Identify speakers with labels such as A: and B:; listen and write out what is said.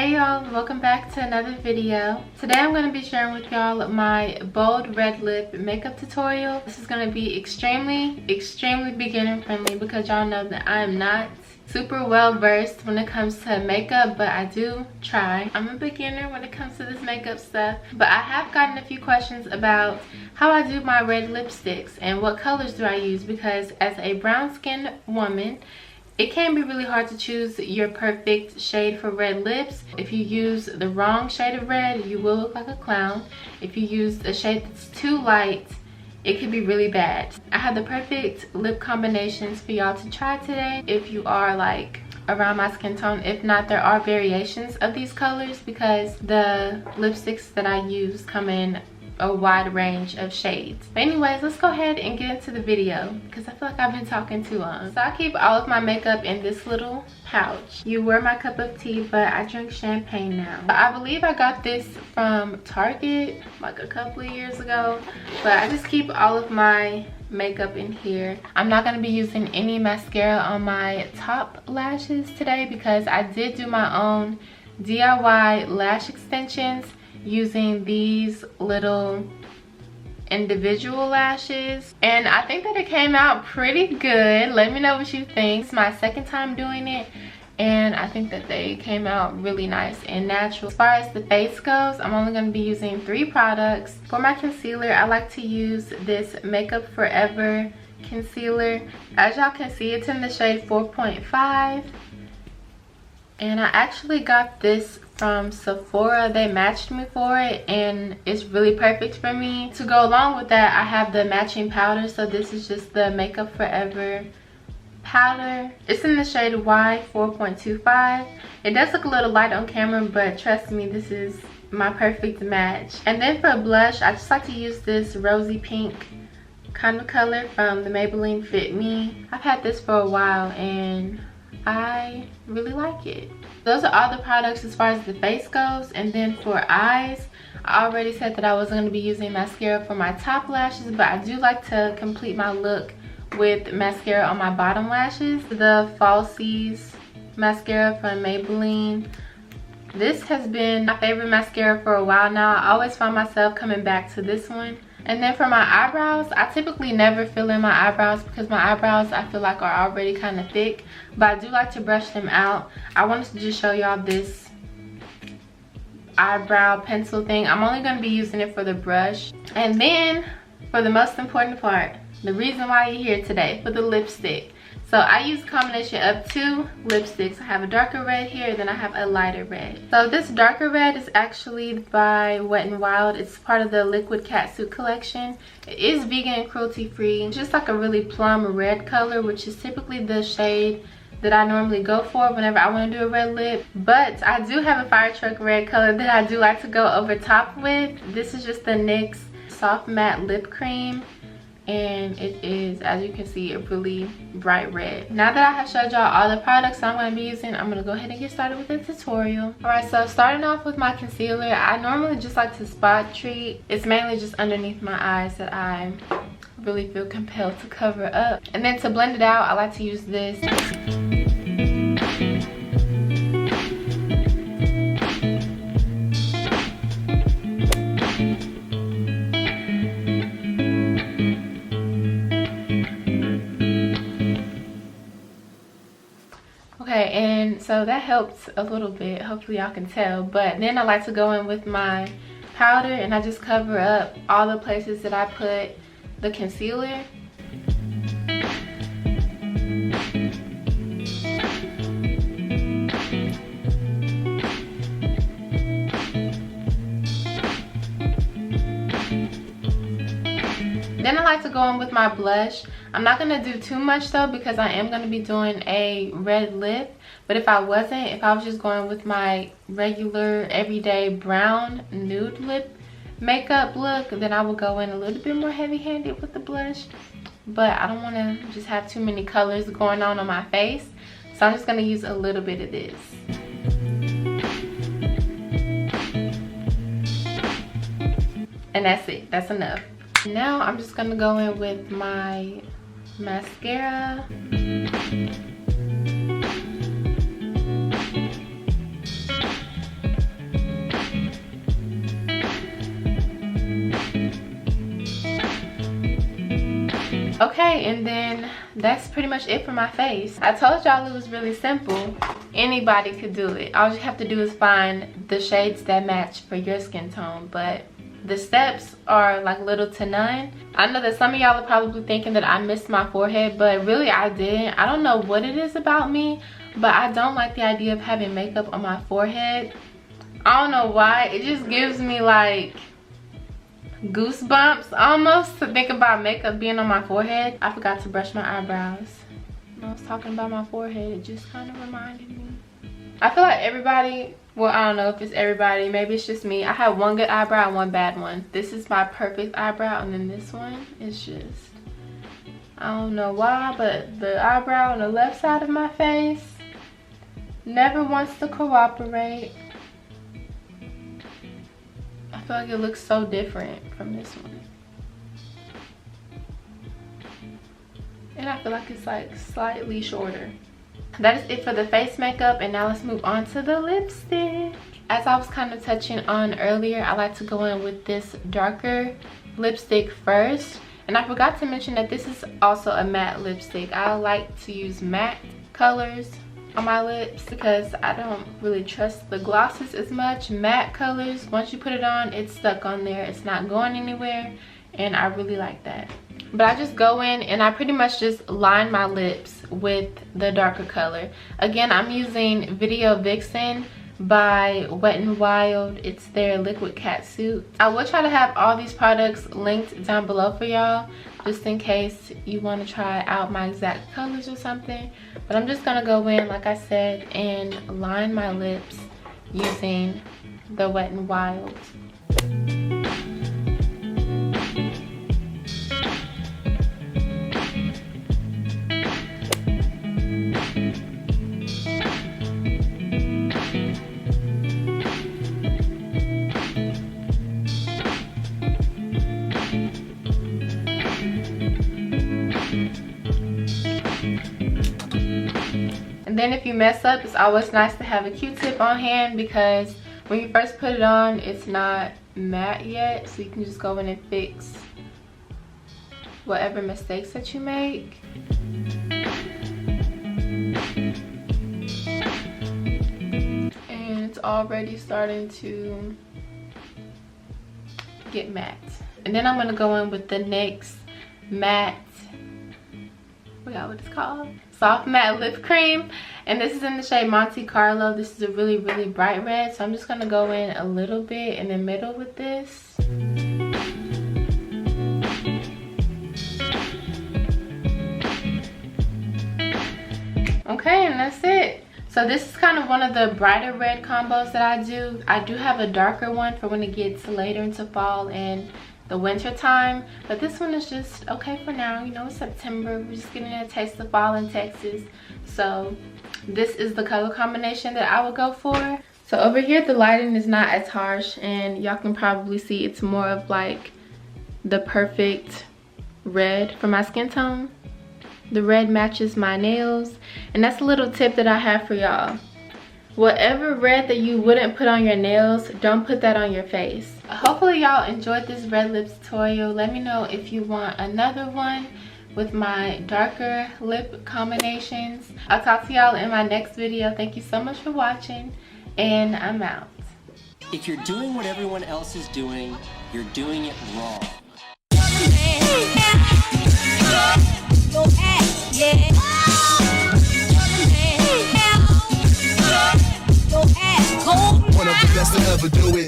A: Hey y'all, welcome back to another video. Today I'm going to be sharing with y'all my bold red lip makeup tutorial. This is going to be extremely beginner friendly because y'all know that I am not super well versed when it comes to makeup, but I do try. I'm a beginner when it comes to this makeup stuff, but I have gotten a few questions about how I do my red lipsticks and what colors do I use, because as a brown skinned woman, it can be really hard to choose your perfect shade for red lips. If you use the wrong shade of red, you will look like a clown. If you use a shade that's too light, it could be really bad. I have the perfect lip combinations for y'all to try today if you are like around my skin tone. If not, there are variations of these colors because the lipsticks that I use come in a wide range of shades. But anyways, let's go ahead and get into the video because I feel like I've been talking too long. So I keep all of my makeup in this little pouch. You were my cup of tea, but I drink champagne now. I believe I got this from Target like a couple of years ago, but I just keep all of my makeup in here. I'm not going to be using any mascara on my top lashes today because I did do my own DIY lash extensions using these little individual lashes, and I think that it came out pretty good. Let me know what you think. It's my second time doing it and I think that they came out really nice and natural. As far as the face goes, I'm only going to be using 3 products. For my concealer, I like to use this Makeup Forever concealer. As y'all can see, it's in the shade 4.5, and I actually got this from Sephora. They matched me for it and it's really perfect for me. To go along with that, I have the matching powder. So this is just the Makeup Forever powder. It's in the shade Y 4.25. It does look a little light on camera, but trust me, this is my perfect match. And then for blush, I just like to use this rosy pink kind of color from the Maybelline Fit Me. I've had this for a while and I really like it. Those are all the products as far as the face goes. And then for eyes, I already said that I was going to be using mascara for my top lashes, but I do like to complete my look with mascara on my bottom lashes. The Falsies mascara from Maybelline. This has been my favorite mascara for a while now. I always find myself coming back to this one. And then for my eyebrows, I typically never fill in my eyebrows because my eyebrows I feel like are already kind of thick, but I do like to brush them out. I wanted to just show y'all this eyebrow pencil thing. I'm only going to be using it for the brush. And then for the most important part, the reason why you're here today, for the lipstick. So I use a combination of 2 lipsticks. I have a darker red here, then I have a lighter red. So this darker red is actually by Wet n Wild. It's part of the Liquid Catsuit collection. It is vegan and cruelty free. It's just like a really plum red color, which is typically the shade that I normally go for whenever I want to do a red lip. But I do have a fire truck red color that I do like to go over top with. This is just the NYX Soft Matte Lip Cream, and it is, as you can see, a really bright red. Now that I have showed y'all all the products I'm going to be using, I'm going to go ahead and get started with the tutorial. Alright, so starting off with my concealer, I normally just like to spot treat. It's mainly just underneath my eyes that I really feel compelled to cover up. And then to blend it out, I like to use this. Okay, and so that helps a little bit, hopefully y'all can tell. But then I like to go in with my powder and I just cover up all the places that I put the concealer. Then I like to go in with my blush. I'm not going to do too much though because I am going to be doing a red lip. But if I wasn't, if I was just going with my regular everyday brown nude lip makeup look, then I would go in a little bit more heavy-handed with the blush. But I don't want to just have too many colors going on my face. So I'm just going to use a little bit of this. And that's it. That's enough. Now I'm just gonna go in with my mascara. Okay, and then that's pretty much it for my face. I told y'all it was really simple. Anybody could do it. All you have to do is find the shades that match for your skin tone, but the steps are like little to none. I know that some of y'all are probably thinking that I missed my forehead, but really I didn't. I don't know what it is about me, but I don't like the idea of having makeup on my forehead. I don't know why. It just gives me like goosebumps almost to think about makeup being on my forehead. I forgot to brush my eyebrows. When I was talking about my forehead, it just kind of reminded me. I feel like everybody, well, I don't know if it's everybody, maybe it's just me. I have one good eyebrow and one bad one. This is my perfect eyebrow, and then this one is just, I don't know why, but the eyebrow on the left side of my face never wants to cooperate. I feel like it looks so different from this one. And I feel like it's like slightly shorter. That is it for the face makeup, and now let's move on to the lipstick. As I was kind of touching on earlier, I like to go in with this darker lipstick first. And I forgot to mention that this is also a matte lipstick. I like to use matte colors on my lips because I don't really trust the glosses as much. Matte colors, once you put it on, it's stuck on there. It's not going anywhere, and I really like that. But I just go in and I pretty much just line my lips with the darker color. Again, I'm using Video Vixen by Wet n Wild. It's their liquid catsuit. I will try to have all these products linked down below for y'all, just in case you want to try out my exact colors or something. But I'm just gonna go in, like I said, and line my lips using the Wet n Wild. And then if you mess up, it's always nice to have a Q-tip on hand, because when you first put it on, it's not matte yet, so you can just go in and fix whatever mistakes that you make. And it's already starting to get matte. And then I'm gonna go in with the NYX matte, I forgot what it's called, soft matte lip cream, and this is in the shade Monte Carlo. This is a really bright red, so I'm just gonna go in a little bit in the middle with this. Okay, and that's it. So this is kind of one of the brighter red combos that I do. I do have a darker one for when it gets later into fall and the winter time, but this one is just okay for now. You know, it's September, we're just getting a taste of fall in Texas, so this is the color combination that I would go for. So over here the lighting is not as harsh, and y'all can probably see it's more of like the perfect red for my skin tone. The red matches my nails, and that's a little tip that I have for y'all. Whatever red that you wouldn't put on your nails, don't put that on your face. Hopefully y'all enjoyed this red lip tutorial. Let me know if you want another one with my darker lip combinations. I'll talk to y'all in my next video. Thank you so much for watching, and I'm out.
B: If you're doing what everyone else is doing, you're doing it wrong.
C: One of the best to ever do it.